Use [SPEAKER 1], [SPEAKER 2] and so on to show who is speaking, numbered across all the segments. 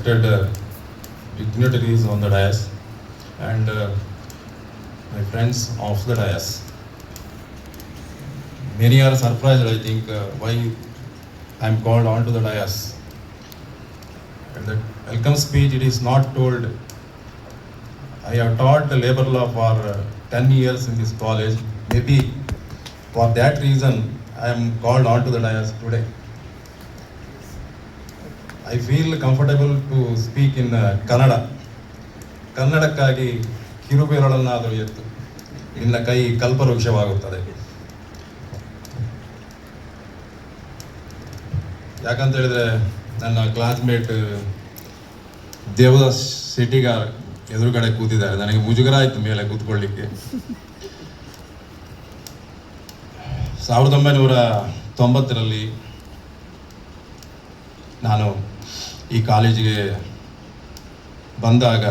[SPEAKER 1] respected dignitaries on the dais and my friends of the dais. Many are surprised, I think, why I am called onto the dais. And the welcome speech, it is not told. I have taught the labor law for 10 years in this college. Maybe for that reason, I am called onto the dais today. I feel comfortable to speak in Kannada. ಕನ್ನಡಕ್ಕಾಗಿ ಕಿರುಬೆರಳನ್ನಾದರೂ ಎತ್ತು ನಿನ್ನ ಕೈ ಕಲ್ಪವೃಕ್ಷವಾಗುತ್ತದೆ. ಯಾಕಂತ ಹೇಳಿದ್ರೆ ನನ್ನ classmate Devdas Shettigar ಎದುರುಗಡೆ ಕೂತಿದ್ದಾರೆ. ನನಗೆ ಮುಜುಗರ ಆಯಿತು ಮೇಲೆ ಕೂತ್ಕೊಳ್ಳಿಕ್ಕೆ. 1990ರಲ್ಲಿ ನಾನು ಈ ಕಾಲೇಜಿಗೆ ಬಂದಾಗ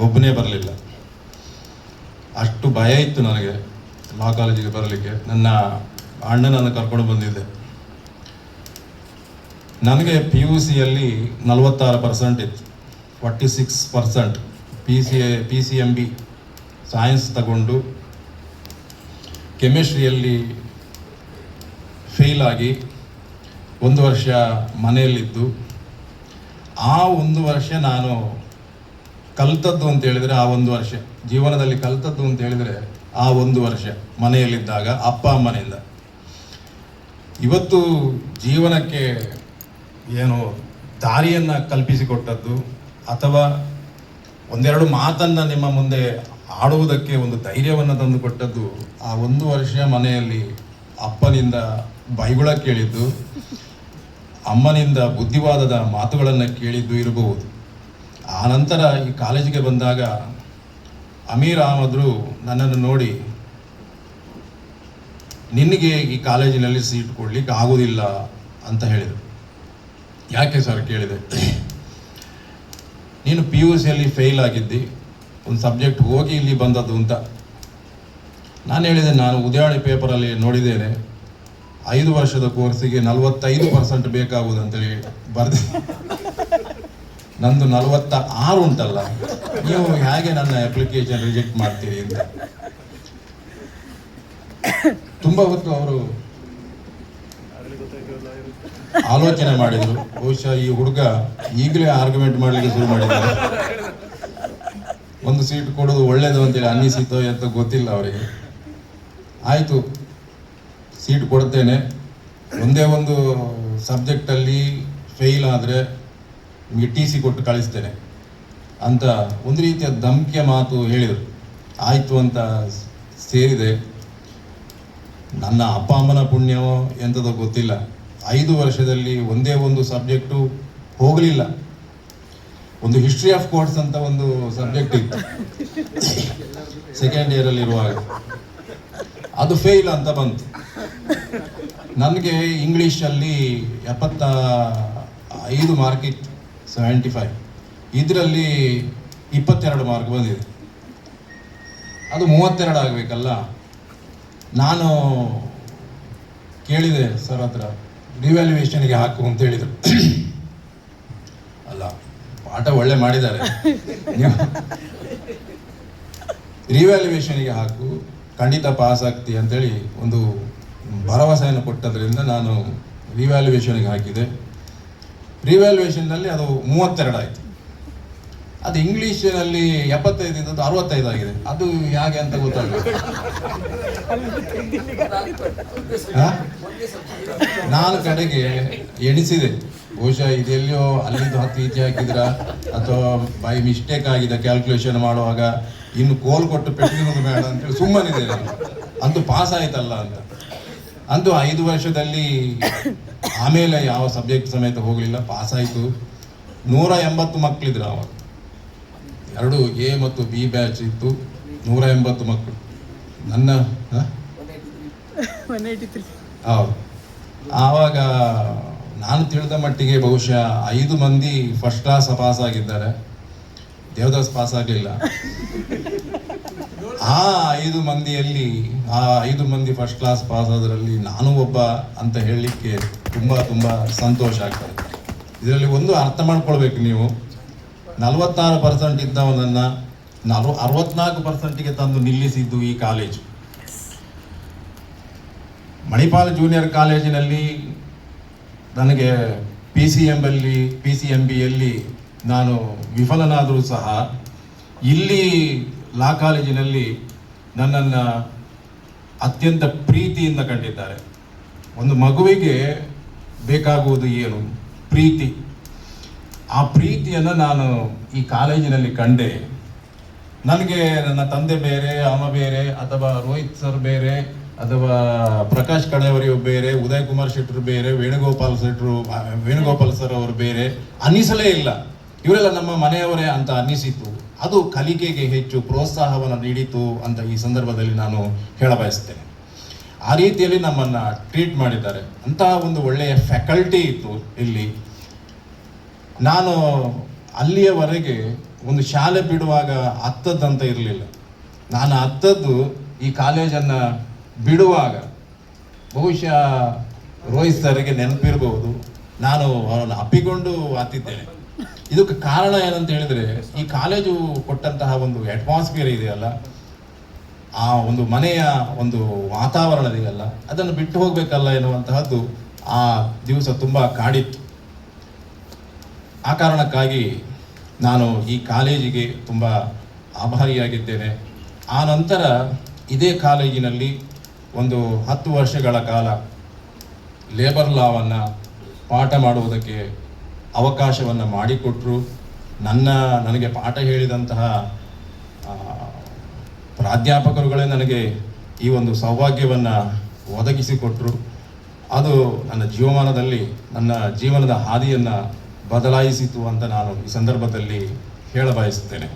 [SPEAKER 1] ಒಬ್ಬನೇ ಬರಲಿಲ್ಲ. ಅಷ್ಟು ಭಯ ಇತ್ತು ನನಗೆ ಲಾ ಕಾಲೇಜಿಗೆ ಬರಲಿಕ್ಕೆ. ನನ್ನ ಅಣ್ಣನನ್ನು ಕರ್ಕೊಂಡು ಬಂದಿದ್ದೆ. ನನಗೆ PUCಯಲ್ಲಿ 46% ಇತ್ತು, 46% PCMB ಸೈನ್ಸ್ ತಗೊಂಡು ಕೆಮಿಸ್ಟ್ರಿಯಲ್ಲಿ ಫೇಲ್ ಆಗಿ 1 ವರ್ಷ ಮನೆಯಲ್ಲಿದ್ದು, ಆ 1 ವರ್ಷ ನಾನು ಕಲ್ತದ್ದು ಅಂತ ಹೇಳಿದರೆ, ಆ 1 ವರ್ಷ ಜೀವನದಲ್ಲಿ ಕಲ್ತದ್ದು ಅಂತ ಹೇಳಿದರೆ ಆ 1 ವರ್ಷ ಮನೆಯಲ್ಲಿದ್ದಾಗ ಅಪ್ಪ ಅಮ್ಮನಿಂದ. ಇವತ್ತು ಜೀವನಕ್ಕೆ ಏನು ದಾರಿಯನ್ನು ಕಲ್ಪಿಸಿಕೊಟ್ಟದ್ದು ಅಥವಾ ಒಂದೆರಡು ಮಾತನ್ನು ನಿಮ್ಮ ಮುಂದೆ ಆಡುವುದಕ್ಕೆ ಒಂದು ಧೈರ್ಯವನ್ನು ತಂದು ಕೊಟ್ಟದ್ದು ಆ 1 ವರ್ಷ ಮನೆಯಲ್ಲಿ ಅಪ್ಪನಿಂದ ಬೈಗುಳ ಕೇಳಿದ್ದು, ಅಮ್ಮನಿಂದ ಬುದ್ಧಿವಾದದ ಮಾತುಗಳನ್ನು ಕೇಳಿದ್ದು ಇರಬಹುದು. ಆ ನಂತರ ಈ ಕಾಲೇಜಿಗೆ ಬಂದಾಗ ಅಮೀರ್ ಅಹಮದ್ರು ನನ್ನನ್ನು ನೋಡಿ, ನಿನಗೆ ಈ ಕಾಲೇಜಿನಲ್ಲಿ ಸೀಟ್ ಕೊಡಲಿಕ್ಕೆ ಆಗೋದಿಲ್ಲ ಅಂತ ಹೇಳಿದರು. ಯಾಕೆ ಸರ್ ಕೇಳಿದೆ. ನೀನು PUCಯಲ್ಲಿ ಫೇಲ್ ಆಗಿದ್ದಿ, ಒಂದು ಸಬ್ಜೆಕ್ಟ್ ಹೋಗಿ ಇಲ್ಲಿ ಬಂದದ್ದು ಅಂತ. ನಾನು ಹೇಳಿದೆ, ನಾನು ಉದಯಾಳಿ ಪೇಪರಲ್ಲಿ ನೋಡಿದ್ದೇನೆ, 5 ವರ್ಷದ ಕೋರ್ಸಿಗೆ 45% ಬೇಕಾಗುವುದಂತೇಳಿ ಬರೆದೆ. ನಂದು 46 ಉಂಟಲ್ಲ, ನೀವು ಹೇಗೆ ನನ್ನ ಅಪ್ಲಿಕೇಶನ್ ರಿಜೆಕ್ಟ್ ಮಾಡ್ತೀರಿ ಅಂತ. ತುಂಬ ಹೊತ್ತು ಅವರು ಆಲೋಚನೆ ಮಾಡಿದರು. ಬಹುಶಃ ಈ ಹುಡುಗ ಈಗಲೇ ಆರ್ಗ್ಯುಮೆಂಟ್ ಮಾಡಲಿಕ್ಕೆ ಶುರು ಮಾಡಿದ್ದಾರೆ. ಒಂದು ಸೀಟ್ ಕೊಡೋದು ಒಳ್ಳೇದು ಅಂತೇಳಿ ಅನ್ನಿಸಿತೋ ಅಂತ ಗೊತ್ತಿಲ್ಲ ಅವರಿಗೆ. ಆಯಿತು, ಸೀಟ್ ಕೊಡ್ತೇನೆ, ಒಂದೇ ಒಂದು ಸಬ್ಜೆಕ್ಟಲ್ಲಿ ಫೇಲ್ ಆದರೆ ನಿಮಗೆ TC ಕೊಟ್ಟು ಕಳಿಸ್ತೇನೆ ಅಂತ ಒಂದು ರೀತಿಯ ಧಮಕಿಯ ಮಾತು ಹೇಳಿದರು. ಆಯಿತು ಅಂತ ಸೇರಿದೆ. ನನ್ನ ಅಪ್ಪ ಅಮ್ಮನ ಪುಣ್ಯವೋ ಎಂಥದೋ ಗೊತ್ತಿಲ್ಲ, 5 ವರ್ಷದಲ್ಲಿ ಒಂದೇ ಒಂದು ಸಬ್ಜೆಕ್ಟು ಹೋಗಲಿಲ್ಲ. ಒಂದು ಹಿಸ್ಟ್ರಿ ಆಫ್ ಕೋರ್ಟ್ಸ್ ಅಂತ ಒಂದು ಸಬ್ಜೆಕ್ಟ್ ಇತ್ತು ಸೆಕೆಂಡ್ ಇಯರಲ್ಲಿ ಇರುವಾಗ, ಅದು ಫೇಲ್ ಅಂತ ಬಂತು. ನನಗೆ ಇಂಗ್ಲೀಷಲ್ಲಿ 75 ಮಾರ್ಕ್ ಇತ್ತು, 75. ಇದರಲ್ಲಿ 22 ಮಾರ್ಕ್ ಬಂದಿದೆ. ಅದು 32 ಆಗಬೇಕಲ್ಲ. ನಾನು ಕೇಳಿದೆ ಸರ್ ಹತ್ರ, ರಿವ್ಯಾಲ್ಯೂಯೇಷನ್ಗೆ ಹಾಕು ಅಂತ ಹೇಳಿದರು. ಅಲ್ಲ, ಪಾಠ ಒಳ್ಳೆ ಮಾಡಿದ್ದಾರೆ, ನೀವು ರಿವ್ಯಾಲ್ಯೂಯೇಷನ್ಗೆ ಹಾಕು, ಖಂಡಿತ ಪಾಸ್ ಆಗ್ತಿ ಅಂತೇಳಿ ಒಂದು ಭರವಸೆಯನ್ನು ಕೊಟ್ಟದ್ರಿಂದ ನಾನು ರಿವ್ಯಾಲ್ಯೂಯೇಷನ್ಗೆ ಹಾಕಿದೆ. ರಿವ್ಯಾಲ್ಯೂಯೇಷನ್ನಲ್ಲಿ ಅದು 32 ಆಯಿತು. ಅದು ಇಂಗ್ಲೀಷಿನಲ್ಲಿ 75 ಇದ್ದದ್ದು 65 ಆಗಿದೆ. ಅದು ಹೇಗೆ ಅಂತ ಗೊತ್ತಾಗಬೇಕು. ನಾನು ಕಡೆಗೆ ಎಣಿಸಿದೆ, ಬಹುಶಃ ಇದೆಲ್ಲೋ ಅಲ್ಲಿದ್ದು 10 ಈಚೆ ಹಾಕಿದ್ರ ಅಥವಾ ಬೈ ಮಿಸ್ಟೇಕ್ ಆಗಿದೆ ಕ್ಯಾಲ್ಕುಲೇಷನ್ ಮಾಡುವಾಗ, ಇನ್ನು ಕೋಲ್ ಕೊಟ್ಟು ಪೆಟ್ಟಿಗೆ ಬೇಡ ಅಂತೇಳಿ ಸುಮ್ಮನಿದೆ ನಾನು. ಅಂತೂ ಪಾಸ್ ಆಯ್ತಲ್ಲ ಅಂತ. ಅಂತೂ 5 ವರ್ಷದಲ್ಲಿ ಆಮೇಲೆ ಯಾವ ಸಬ್ಜೆಕ್ಟ್ ಸಮೇತ ಹೋಗಲಿಲ್ಲ, ಪಾಸ್ ಆಯಿತು. 180 ಮಕ್ಕಳಿದ್ರು ಅವಾಗ. 2 A ಮತ್ತು B ಬ್ಯಾಚ್ ಇತ್ತು, 180 ಮಕ್ಕಳು. ನನ್ನ ಹೌದು. ಆವಾಗ ನಾನು ತಿಳಿದ ಮಟ್ಟಿಗೆ ಬಹುಶಃ 5 ಮಂದಿ ಫಸ್ಟ್ ಕ್ಲಾಸ್ ಪಾಸ್ ಆಗಿದ್ದಾರೆ, ದೇವದಾಸ್ ಪಾಸ್ ಆಗಲಿಲ್ಲ. ಆ 5 ಮಂದಿಯಲ್ಲಿ ಆ 5 ಮಂದಿ ಫಸ್ಟ್ ಕ್ಲಾಸ್ ಪಾಸ್ ಆದರಲ್ಲಿ ನಾನು ಒಬ್ಬ ಅಂತ ಹೇಳಲಿಕ್ಕೆ ತುಂಬ ತುಂಬ ಸಂತೋಷ ಆಗ್ತದೆ. ಇದರಲ್ಲಿ ಒಂದು ಅರ್ಥ ಮಾಡ್ಕೊಳ್ಬೇಕು ನೀವು, 46% ಇದ್ದವನನ್ನು 64%ಗೆ ತಂದು ನಿಲ್ಲಿಸಿದ್ದು ಈ ಕಾಲೇಜು. ಮಣಿಪಾಲ್ ಜೂನಿಯರ್ ಕಾಲೇಜಿನಲ್ಲಿ ನನಗೆ PCMBಯಲ್ಲಿ ನಾನು ವಿಫಲನಾದರೂ ಸಹ ಇಲ್ಲಿ ಲಾ ಕಾಲೇಜಿನಲ್ಲಿ ನನ್ನನ್ನು ಅತ್ಯಂತ ಪ್ರೀತಿಯಿಂದ ಕಂಡಿದ್ದಾರೆ. ಒಂದು ಮಗುವಿಗೆ ಬೇಕಾಗುವುದು ಏನು? ಪ್ರೀತಿ. ಆ ಪ್ರೀತಿಯನ್ನು ನಾನು ಈ ಕಾಲೇಜಿನಲ್ಲಿ ಕಂಡೆ. ನನಗೆ ನನ್ನ ತಂದೆ ಬೇರೆ, ಅಮ್ಮ ಬೇರೆ, ಅಥವಾ ರೋಹಿತ್ ಸರ್ ಬೇರೆ, ಅಥವಾ ಪ್ರಕಾಶ್ ಕಣೆಯವರಿಯು ಬೇರೆ, ಉದಯ್ ಕುಮಾರ್ ಶೆಟ್ಟರು ಬೇರೆ, ವೇಣುಗೋಪಾಲ್ ಸರ್ ಅವರು ಬೇರೆ ಅನ್ನಿಸಲೇ ಇಲ್ಲ. ಇವರೆಲ್ಲ ನಮ್ಮ ಮನೆಯವರೇ ಅಂತ ಅನ್ನಿಸಿತು. ಅದು ಕಲಿಕೆಗೆ ಹೆಚ್ಚು ಪ್ರೋತ್ಸಾಹವನ್ನು ನೀಡಿತು ಅಂತ ಈ ಸಂದರ್ಭದಲ್ಲಿ ನಾನು ಹೇಳಬಯಸ್ತೇನೆ. ಆ ರೀತಿಯಲ್ಲಿ ನಮ್ಮನ್ನು ಟ್ರೀಟ್ ಮಾಡಿದ್ದಾರೆ. ಅಂತಹ ಒಂದು ಒಳ್ಳೆಯ ಫ್ಯಾಕಲ್ಟಿ ಇತ್ತು ಇಲ್ಲಿ. ನಾನು ಅಲ್ಲಿಯವರೆಗೆ ಒಂದು ಶಾಲೆ ಬಿಡುವಾಗ ಹತ್ತದ್ದಂತ ಇರಲಿಲ್ಲ. ನಾನು ಹತ್ತದ್ದು ಈ ಕಾಲೇಜನ್ನು ಬಿಡುವಾಗ ಬಹುಶಃ ರೋಹಿತ್ ಸರ್ಗೆ ನೆನಪಿರ್ಬೋದು, ನಾನು ಅವರನ್ನು ಅಪ್ಪಿಕೊಂಡು ಹತ್ತಿದ್ದೇನೆ. ಇದಕ್ಕೆ ಕಾರಣ ಏನಂತ ಹೇಳಿದರೆ, ಈ ಕಾಲೇಜು ಕೊಟ್ಟಂತಹ ಒಂದು ಅಟ್ಮಾಸ್ಫಿಯರ್ ಇದೆಯಲ್ಲ, ಆ ಒಂದು ಮನೆಯ ಒಂದು ವಾತಾವರಣ ಇದೆಯಲ್ಲ, ಅದನ್ನು ಬಿಟ್ಟು ಹೋಗಬೇಕಲ್ಲ ಎನ್ನುವಂತಹದ್ದು ಆ ದಿವಸ ತುಂಬ ಕಾಡಿತ್ತು. ಆ ಕಾರಣಕ್ಕಾಗಿ ನಾನು ಈ ಕಾಲೇಜಿಗೆ ತುಂಬ ಆಭಾರಿಯಾಗಿದ್ದೇನೆ. ಆ ನಂತರ ಇದೇ ಕಾಲೇಜಿನಲ್ಲಿ ಒಂದು 10 ವರ್ಷಗಳ ಕಾಲ ಲೇಬರ್ ಲಾವನ್ನು ಪಾಠ ಮಾಡುವುದಕ್ಕೆ ಅವಕಾಶವನ್ನು ಮಾಡಿಕೊಟ್ಟರು. ನನಗೆ ಪಾಠ ಹೇಳಿದಂತಹ ಪ್ರಾಧ್ಯಾಪಕರುಗಳೇ ನನಗೆ ಈ ಒಂದು ಸೌಭಾಗ್ಯವನ್ನು ಒದಗಿಸಿಕೊಟ್ಟರು. ಅದು ನನ್ನ ಜೀವಮಾನದಲ್ಲಿ ನನ್ನ ಜೀವನದ ಹಾದಿಯನ್ನು ಬದಲಾಯಿಸಿತು ಅಂತ ನಾನು ಈ ಸಂದರ್ಭದಲ್ಲಿ ಹೇಳಬಯಸುತ್ತೇನೆ.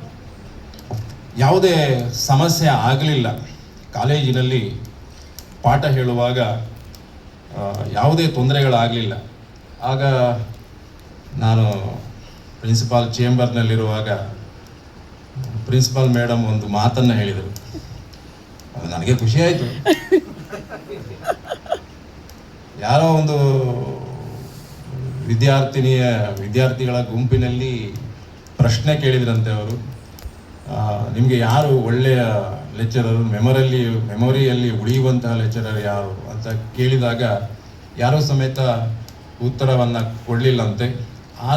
[SPEAKER 1] ಯಾವುದೇ ಸಮಸ್ಯೆ ಆಗಲಿಲ್ಲ ಕಾಲೇಜಿನಲ್ಲಿ. ಪಾಠ ಹೇಳುವಾಗ ಯಾವುದೇ ತೊಂದರೆಗಳಾಗಲಿಲ್ಲ. ಆಗ ನಾನು ಪ್ರಿನ್ಸಿಪಾಲ್ ಚೇಂಬರ್ನಲ್ಲಿರುವಾಗ ಪ್ರಿನ್ಸಿಪಾಲ್ ಮೇಡಮ್ ಒಂದು ಮಾತನ್ನು ಹೇಳಿದರು. ಅದು ನನಗೆ ಖುಷಿ ಆಯಿತು. ಯಾರೋ ಒಂದು ವಿದ್ಯಾರ್ಥಿಗಳ ಗುಂಪಿನಲ್ಲಿ ಪ್ರಶ್ನೆ ಕೇಳಿದ್ರಂತೆ ಅವರು, ನಿಮಗೆ ಯಾರು ಒಳ್ಳೆಯ ಲೆಕ್ಚರರು, ಮೆಮೊರಿಯಲ್ಲಿ ಉಳಿಯುವಂತಹ ಲೆಕ್ಚರರ್ ಯಾರು ಅಂತ ಕೇಳಿದಾಗ ಯಾರೂ ಸಮೇತ ಉತ್ತರವನ್ನು ಕೊಡಲಿಲ್ಲಂತೆ. ಆ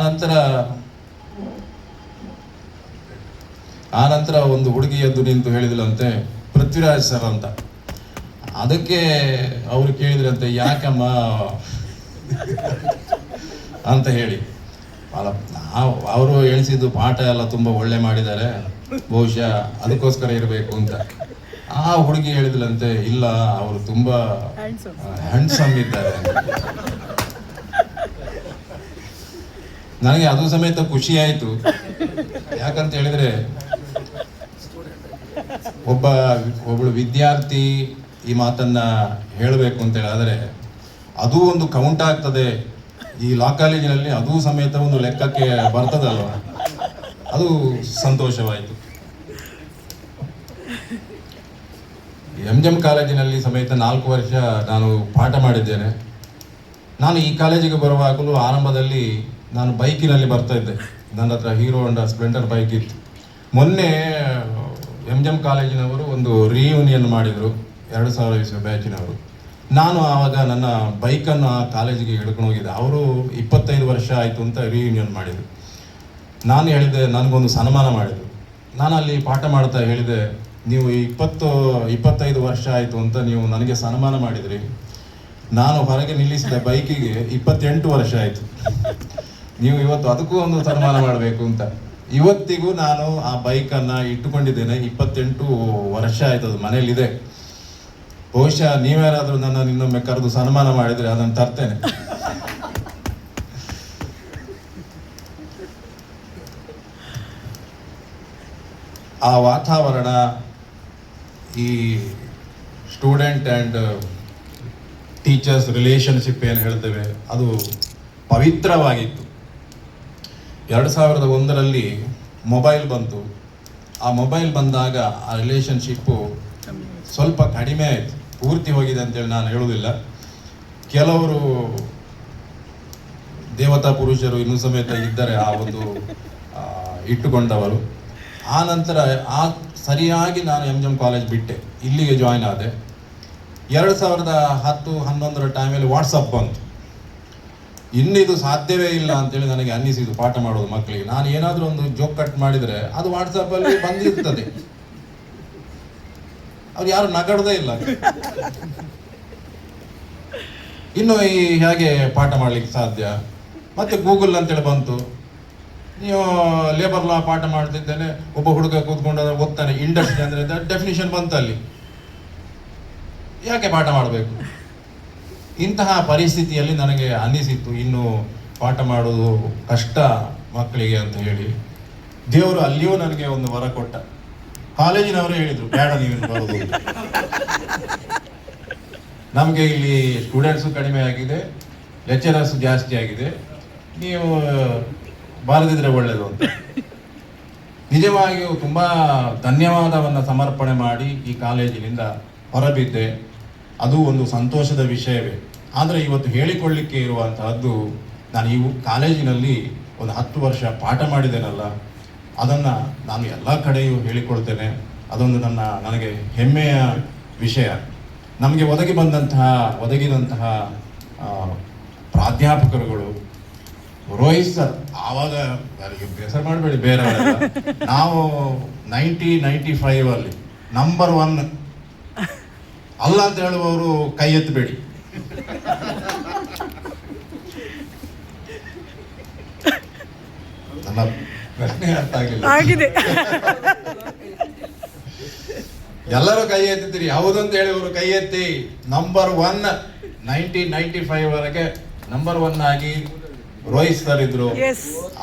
[SPEAKER 1] ನಂತರ ಒಂದು ಹುಡುಗಿ ಎದ್ದು ನಿಂತು ಹೇಳಿದ್ಲಂತೆ, ಪೃಥ್ವಿರಾಜ್ ಸರ್ ಅಂತ. ಅದಕ್ಕೆ ಅವರು ಕೇಳಿದ್ರಂತೆ, ಯಾಕಮ್ಮ ಅಂತ ಹೇಳಿ. ಅವರು ಎಣಿಸಿದ್ದು ಪಾಠ ಎಲ್ಲ ತುಂಬ ಒಳ್ಳೆ ಮಾಡಿದ್ದಾರೆ, ಬಹುಶಃ ಅದಕ್ಕೋಸ್ಕರ ಇರಬೇಕು ಅಂತ. ಆ ಹುಡುಗಿ ಹೇಳಿದ್ಲಂತೆ, ಇಲ್ಲ ಅವರು ತುಂಬ ಹ್ಯಾಂಡ್ಸಮ್ ಇದ್ದಾರೆ. ನನಗೆ ಅದು ಸಮೇತ ಖುಷಿ ಆಯಿತು. ಯಾಕಂತ ಹೇಳಿದರೆ, ಒಬ್ಬಳು ವಿದ್ಯಾರ್ಥಿ ಈ ಮಾತನ್ನ ಹೇಳಬೇಕು ಅಂತ ಹೇಳಿದ್ರೆ ಅದು ಒಂದು ಕೌಂಟ್ ಆಗ್ತದೆ. ಈ ಲಾ ಕಾಲೇಜಿನಲ್ಲಿ ಅದು ಸಮೇತ ಒಂದು ಲೆಕ್ಕಕ್ಕೆ ಬರ್ತದಲ್ವ, ಅದು ಸಂತೋಷವಾಯಿತು. MGM ಕಾಲೇಜಿನಲ್ಲಿ ಸಮೇತ 4 ವರ್ಷ ನಾನು ಪಾಠ ಮಾಡಿದ್ದೇನೆ. ನಾನು ಈ ಕಾಲೇಜಿಗೆ ಬರುವಾಗಲೂ ಆರಂಭದಲ್ಲಿ ನಾನು ಬೈಕಿನಲ್ಲಿ ಬರ್ತಾ ಇದ್ದೆ. ನನ್ನ ಹತ್ರ ಹೀರೋ ಹೋಂಡಾ ಸ್ಪ್ಲೆಂಡರ್ ಬೈಕ್ ಇತ್ತು. ಮೊನ್ನೆ MGM ಕಾಲೇಜಿನವರು ಒಂದು ರಿಯೂನಿಯನ್ ಮಾಡಿದರು, 2000 ಬ್ಯಾಚಿನವರು. ನಾನು ಆವಾಗ ನನ್ನ ಬೈಕನ್ನು ಆ ಕಾಲೇಜಿಗೆ ಹಿಡ್ಕೊಂಡು ಹೋಗಿದ್ದೆ. ಅವರು 25 ವರ್ಷ ಆಯಿತು ಅಂತ ರಿಯೂನಿಯನ್ ಮಾಡಿದರು. ನಾನು ಹೇಳಿದೆ, ನನಗೊಂದು ಸನ್ಮಾನ ಮಾಡಿದರು. ನಾನು ಅಲ್ಲಿ ಪಾಠ ಮಾಡ್ತಾ ಹೇಳಿದೆ, ನೀವು 25 ವರ್ಷ ಆಯಿತು ಅಂತ ನೀವು ನನಗೆ ಸನ್ಮಾನ ಮಾಡಿದ್ರಿ, ನಾನು ಹೊರಗೆ ನಿಲ್ಲಿಸಿದ ಬೈಕಿಗೆ 28 ವರ್ಷ ಆಯಿತು, ನೀವು ಇವತ್ತು ಅದಕ್ಕೂ ಒಂದು ಸನ್ಮಾನ ಮಾಡಬೇಕು ಅಂತ. ಇವತ್ತಿಗೂ ನಾನು ಆ ಬೈಕನ್ನು ಇಟ್ಟುಕೊಂಡಿದ್ದೇನೆ. 28 ವರ್ಷ ಆಯ್ತು, ಅದು ಮನೆಯಲ್ಲಿದೆ. ಬಹುಶಃ ನೀವ್ಯಾರಾದರೂ ನನ್ನ ಇನ್ನೊಮ್ಮೆ ಕರೆದು ಸನ್ಮಾನ ಮಾಡಿದರೆ ಅದನ್ನು ತರ್ತೇನೆ. ಆ ವಾತಾವರಣ, ಈ ಸ್ಟೂಡೆಂಟ್ ಆ್ಯಂಡ್ ಟೀಚರ್ಸ್ ರಿಲೇಷನ್ಶಿಪ್ ಏನು ಹೇಳ್ತೇವೆ, ಅದು ಪವಿತ್ರವಾಗಿತ್ತು. 2001ರಲ್ಲಿ ಮೊಬೈಲ್ ಬಂತು. ಆ ಮೊಬೈಲ್ ಬಂದಾಗ ಆ ರಿಲೇಷನ್ಶಿಪ್ಪು ಸ್ವಲ್ಪ ಕಡಿಮೆ ಆಯಿತು. ಪೂರ್ತಿ ಹೋಗಿದೆ ಅಂತೇಳಿ ನಾನು ಹೇಳುವುದಿಲ್ಲ. ಕೆಲವರು ದೇವತಾ ಪುರುಷರು ಇನ್ನೂ ಸಮೇತ ಇದ್ದಾರೆ ಆ ಒಂದು ಇಟ್ಟುಕೊಂಡವರು. ಆ ನಂತರ ಸರಿಯಾಗಿ ನಾನು MGM ಕಾಲೇಜ್ ಬಿಟ್ಟೆ, ಇಲ್ಲಿಗೆ ಜಾಯ್ನ್ ಆದೆ. 2010-11 ಟೈಮಲ್ಲಿ ವಾಟ್ಸಪ್ ಬಂತು. ಇನ್ನಿದು ಸಾಧ್ಯವೇ ಇಲ್ಲ ಅಂತೇಳಿ ನನಗೆ ಅನ್ನಿಸಿದ್ದು ಪಾಠ ಮಾಡೋದು ಮಕ್ಕಳಿಗೆ. ನಾನು ಏನಾದರೂ ಒಂದು ಜೋಕ್ ಕಟ್ ಮಾಡಿದರೆ ಅದು ವಾಟ್ಸಪ್ಪಲ್ಲಿ ಬಂದಿರ್ತದೆ, ಅವ್ರು ಯಾರು ನಗಡದೇ ಇಲ್ಲ. ಇನ್ನು ಈ ಹೇಗೆ ಪಾಠ ಮಾಡಲಿಕ್ಕೆ ಸಾಧ್ಯ? ಮತ್ತೆ ಗೂಗಲ್ ಅಂತೇಳಿ ಬಂತು. ನೀವು ಲೇಬರ್ ಲಾ ಪಾಠ ಮಾಡ್ತಿದ್ದೇನೆ, ಒಬ್ಬ ಹುಡುಗ ಕೂತ್ಕೊಂಡು ಓದ್ತಾನೆ, ಇಂಡಸ್ಟ್ರಿ ಅಂದರೆ ಡೆಫಿನಿಷನ್ ಬಂತು ಅಲ್ಲಿ, ಯಾಕೆ ಪಾಠ ಮಾಡಬೇಕು? ಇಂತಹ ಪರಿಸ್ಥಿತಿಯಲ್ಲಿ ನನಗೆ ಅನ್ನಿಸಿತ್ತು ಇನ್ನು ಪಾಠ ಮಾಡೋದು ಕಷ್ಟ ಮಕ್ಕಳಿಗೆ ಅಂತ ಹೇಳಿ. ದೇವರು ಅಲ್ಲಿಯೂ ನನಗೆ ಒಂದು ವರ ಕೊಟ್ಟ. ಕಾಲೇಜಿನವರು ಹೇಳಿದರು, ಬೇಡ ನೀವೇನು ಬರೋದು, ನಮಗೆ ಇಲ್ಲಿ ಸ್ಟೂಡೆಂಟ್ಸು ಕಡಿಮೆ ಆಗಿದೆ, ಲೆಕ್ಚರರ್ಸ್ ಜಾಸ್ತಿ ಆಗಿದೆ, ನೀವು ಬಾರದಿದ್ರೆ ಒಳ್ಳೆಯದು ಅಂತ. ನಿಜವಾಗಿಯೂ ತುಂಬ ಧನ್ಯವಾದವನ್ನು ಸಮರ್ಪಣೆ ಮಾಡಿ ಈ ಕಾಲೇಜಿನಿಂದ ಹೊರಬಿದ್ದೆ. ಅದು ಒಂದು ಸಂತೋಷದ ವಿಷಯವೇ. ಆದರೆ ಇವತ್ತು ಹೇಳಿಕೊಳ್ಳಿಕ್ಕೆ ಇರುವಂತಹದ್ದು, ನಾನು ಈ ಕಾಲೇಜಿನಲ್ಲಿ ಒಂದು 10 ವರ್ಷ ಪಾಠ ಮಾಡಿದ್ದೇನಲ್ಲ, ಅದನ್ನು ನಾನು ಎಲ್ಲ ಕಡೆಯೂ ಹೇಳಿಕೊಳ್ತೇನೆ. ಅದೊಂದು ನನಗೆ ಹೆಮ್ಮೆಯ ವಿಷಯ. ನಮಗೆ ಒದಗಿದಂತಹ ಪ್ರಾಧ್ಯಾಪಕರುಗಳು, ರೋಹಿತ್ ಸರ್, ಆವಾಗ ಬೇಸರ ಮಾಡಬೇಡಿ ಬೇರೆಯವರೆಲ್ಲ, ನಾವು 95 ನಂಬರ್ 1 ಅಲ್ಲ ಅಂತ ಹೇಳುವವರು ಕೈ ಎತ್ತಬೇಡಿ. ನನ್ನ ಪ್ರಶ್ನೆ ಅರ್ಥ ಆಗಿಲ್ಲ. ಎಲ್ಲರೂ ಕೈ ಎತ್ತಿದ್ದೀರಿ, ಹೌದಂತ ಹೇಳುವವರು ಕೈ ಎತ್ತಿ. ನಂಬರ್ 1 1995 ವರೆಗೆ ನಂಬರ್ 1 ಆಗಿ ರೋಹಿತ್ ಸರ್ ಇದ್ರು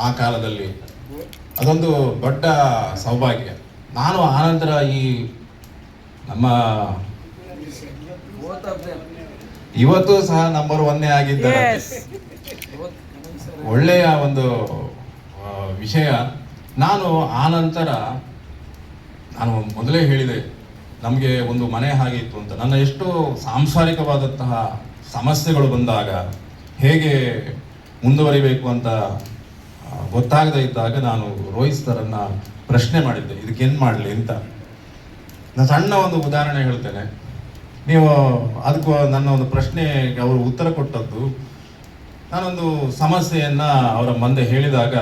[SPEAKER 1] ಆ ಕಾಲದಲ್ಲಿ. ಅದೊಂದು ದೊಡ್ಡ ಸೌಭಾಗ್ಯ. ನಾನು ಆನಂತರ ಈ ನಮ್ಮ ಇವತ್ತು ಸಹ ನಂಬರ್ 1 ಆಗಿದ್ದಾರೆ. ಒಳ್ಳೆಯ ಒಂದು ವಿಷಯ. ನಾನು ಮೊದಲೇ ಹೇಳಿದೆ, ನಮಗೆ ಒಂದು ಮನೆ ಹಾಗಿತ್ತು ಅಂತ. ನನ್ನ ಎಷ್ಟು ಸಾಂಸಾರಿಕವಾದಂತಹ ಸಮಸ್ಯೆಗಳು ಬಂದಾಗ ಹೇಗೆ ಮುಂದುವರಿಬೇಕು ಅಂತ ಗೊತ್ತಾಗದೇ ಇದ್ದಾಗ ನಾನು ರೋಹಿತ್ ಸರನ್ನ ಪ್ರಶ್ನೆ ಮಾಡಿದ್ದೆ, ಇದಕ್ಕೇನು ಮಾಡಲಿ ಅಂತ. ನಾನು ಸಣ್ಣ ಒಂದು ಉದಾಹರಣೆ ಹೇಳ್ತೇನೆ. ನೀವು ಅದಕ್ಕೂ ನನ್ನ ಒಂದು ಪ್ರಶ್ನೆಗೆ ಅವರು ಉತ್ತರ ಕೊಟ್ಟದ್ದು, ನಾನೊಂದು ಸಮಸ್ಯೆಯನ್ನು ಅವರ ಮುಂದೆ ಹೇಳಿದಾಗ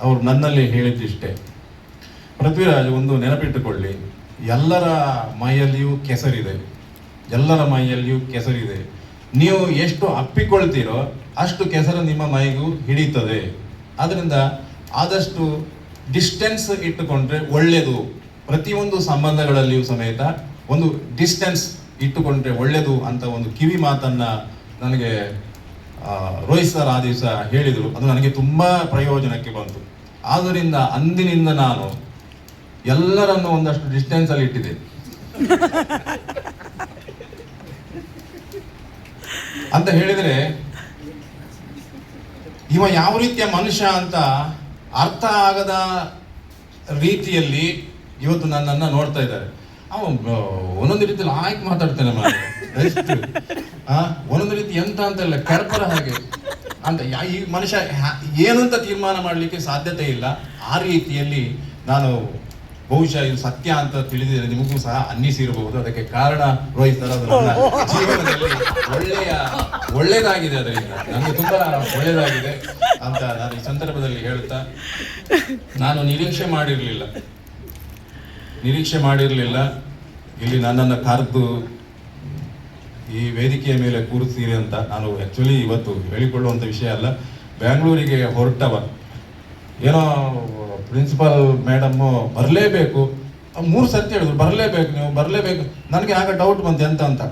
[SPEAKER 1] ಅವರು ನನ್ನಲ್ಲಿ ಹೇಳಿದ್ದಿಷ್ಟೇ, ಪೃಥ್ವಿರಾಜ್, ಒಂದು ನೆನಪಿಟ್ಟುಕೊಳ್ಳಿ, ಎಲ್ಲರ ಮೈಯಲ್ಲಿಯೂ ಕೆಸರಿದೆ. ನೀವು ಎಷ್ಟು ಅಪ್ಪಿಕೊಳ್ತೀರೋ ಅಷ್ಟು ಕೆಸರು ನಿಮ್ಮ ಮೈಗೂ ಹಿಡಿತದೆ. ಆದ್ದರಿಂದ ಆದಷ್ಟು ಡಿಸ್ಟೆನ್ಸ್ ಇಟ್ಟುಕೊಂಡ್ರೆ ಒಳ್ಳೆಯದು. ಪ್ರತಿಯೊಂದು ಸಂಬಂಧಗಳಲ್ಲಿಯೂ ಸಮೇತ ಒಂದು ಡಿಸ್ಟೆನ್ಸ್ ಇಟ್ಟುಕೊಂಡ್ರೆ ಒಳ್ಳೆಯದು ಅಂತ ಒಂದು ಕಿವಿ ಮಾತನ್ನ ನನಗೆ ರೋಹಿತ್ ಸರ್ ಆ ದಿವಸ ಹೇಳಿದರು. ಅದು ನನಗೆ ತುಂಬ ಪ್ರಯೋಜನಕ್ಕೆ ಬಂತು. ಆದ್ದರಿಂದ ಅಂದಿನಿಂದ ನಾನು ಎಲ್ಲರನ್ನು ಒಂದಷ್ಟು ಡಿಸ್ಟೆನ್ಸ್ ಅಲ್ಲಿ ಇಟ್ಟಿದ್ದೆ. ಅಂತ ಹೇಳಿದರೆ ಇವ ಯಾವ ರೀತಿಯ ಮನುಷ್ಯ ಅಂತ ಅರ್ಥ ಆಗದ ರೀತಿಯಲ್ಲಿ ಇವತ್ತು ನನ್ನನ್ನು ನೋಡ್ತಾ ಇದ್ದಾರೆ. ಒಂದೊಂದು ರೀತಿಯಲ್ಲಿ ಆಯ್ಕೆ ಮಾತಾಡ್ತೇನೆ ಒಂದೊಂದು ರೀತಿ ಎಂತ ಅಂತೆಲ್ಲ ಕೆಡಪರ ಹಾಗೆ ಅಂತ ಈ ಮನುಷ್ಯ ಏನು ಅಂತ ತೀರ್ಮಾನ ಮಾಡಲಿಕ್ಕೆ ಸಾಧ್ಯತೆ ಇಲ್ಲ. ಆ ರೀತಿಯಲ್ಲಿ ನಾನು ಬಹುಶಃ ಇದು ಸತ್ಯ ಅಂತ ತಿಳಿದಿದ್ರೆ ನಿಮಗೂ ಸಹ ಅನ್ನಿಸಿರಬಹುದು. ಅದಕ್ಕೆ ಕಾರಣ ರೋಹಿತ್ ಸರ್, ಅದು ನನ್ನ ಜೀವನದಲ್ಲಿ ಒಳ್ಳೆಯದಾಗಿದೆ, ಅದರಿಂದ ನನಗೆ ತುಂಬಾ ಒಳ್ಳೆಯದಾಗಿದೆ ಅಂತ ನಾನು ಈ ಸಂದರ್ಭದಲ್ಲಿ ಹೇಳ್ತಾ, ನಾನು ನಿರೀಕ್ಷೆ ಮಾಡಿರಲಿಲ್ಲ ಇಲ್ಲಿ ನನ್ನನ್ನು ಕರೆದು ಈ ವೇದಿಕೆಯ ಮೇಲೆ ಕೂರಿಸ್ತೀರಿ ಅಂತ. ನಾನು ಆ್ಯಕ್ಚುಲಿ ಇವತ್ತು ಹೇಳಿಕೊಳ್ಳುವಂಥ ವಿಷಯ ಅಲ್ಲ. ಬ್ಯಾಂಗ್ಳೂರಿಗೆ ಹೊರಟವ, ಏನೋ ಪ್ರಿನ್ಸಿಪಾಲ್ ಮೇಡಮ್ಮು ಬರಲೇಬೇಕು, 3 ಸರ್ತಿ ಹೇಳಿದ್ರು, ನೀವು ಬರಲೇಬೇಕು. ನನಗೆ ಆಗ ಡೌಟ್ ಬಂತು ಎಂತ ಅಂತ.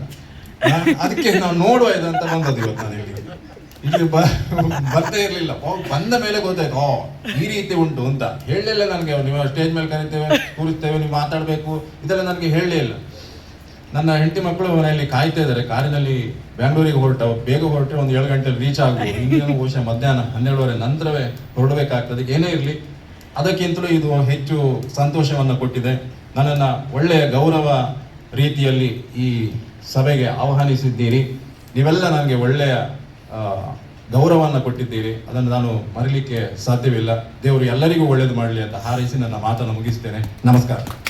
[SPEAKER 1] ಅದಕ್ಕೆ ನಾವು ನೋಡುವ ಇದಂತ ಬಂದದ್ದು ಇವತ್ತು. ನಾನು ಇಲ್ಲಿ ಬರ್ತಾ ಇರಲಿಲ್ಲ, ಬಂದ ಮೇಲೆ ಗೊತ್ತಾಯ್ತು ಈ ರೀತಿ ಉಂಟು ಅಂತ. ಹೇಳಲಿಲ್ಲ ನನಗೆ, ನೀವು ಸ್ಟೇಜ್ ಮೇಲೆ ಕರಿತೇವೆ, ಕೂರಿಸ್ತೇವೆ, ನೀವು ಮಾತಾಡಬೇಕು, ಇದೆಲ್ಲ ನನಗೆ ಹೇಳಲೇ ಇಲ್ಲ. ನನ್ನ ಹೆಂಡತಿ ಮಕ್ಕಳು ಮನೆಯಲ್ಲಿ ಕಾಯ್ತಾ ಇದ್ದಾರೆ. ಕಾರಿನಲ್ಲಿ ಬ್ಯಾಂಗ್ಳೂರಿಗೆ ಬೇಗ ಹೊರಟ್ರೆ ಒಂದು 7 ಗಂಟೆಲಿ ರೀಚ್ ಆಗ್ಬೋದು. ಇನ್ನೇನು ಬಹುಶಃ ಮಧ್ಯಾಹ್ನ 12:30 ನಂತರವೇ ಹೊರಡಬೇಕಾಗ್ತದೆ. ಏನೇ ಇರಲಿ, ಅದಕ್ಕಿಂತಲೂ ಇದು ಹೆಚ್ಚು ಸಂತೋಷವನ್ನು ಕೊಟ್ಟಿದೆ. ನನ್ನನ್ನು ಒಳ್ಳೆಯ ಗೌರವ ರೀತಿಯಲ್ಲಿ ಈ ಸಭೆಗೆ ಆಹ್ವಾನಿಸಿದ್ದೀರಿ. ನೀವೆಲ್ಲ ನನಗೆ ಒಳ್ಳೆಯ ಗೌರವವನ್ನು ಕೊಟ್ಟಿದ್ದೀರಿ. ಅದನ್ನು ನಾನು ಮರೀಲಿಕ್ಕೆ ಸಾಧ್ಯವಿಲ್ಲ. ದೇವರು ಎಲ್ಲರಿಗೂ ಒಳ್ಳೇದು ಮಾಡಲಿ ಅಂತ ಹಾರೈಸಿ ನನ್ನ ಮಾತನ್ನು ಮುಗಿಸ್ತೇನೆ. ನಮಸ್ಕಾರ.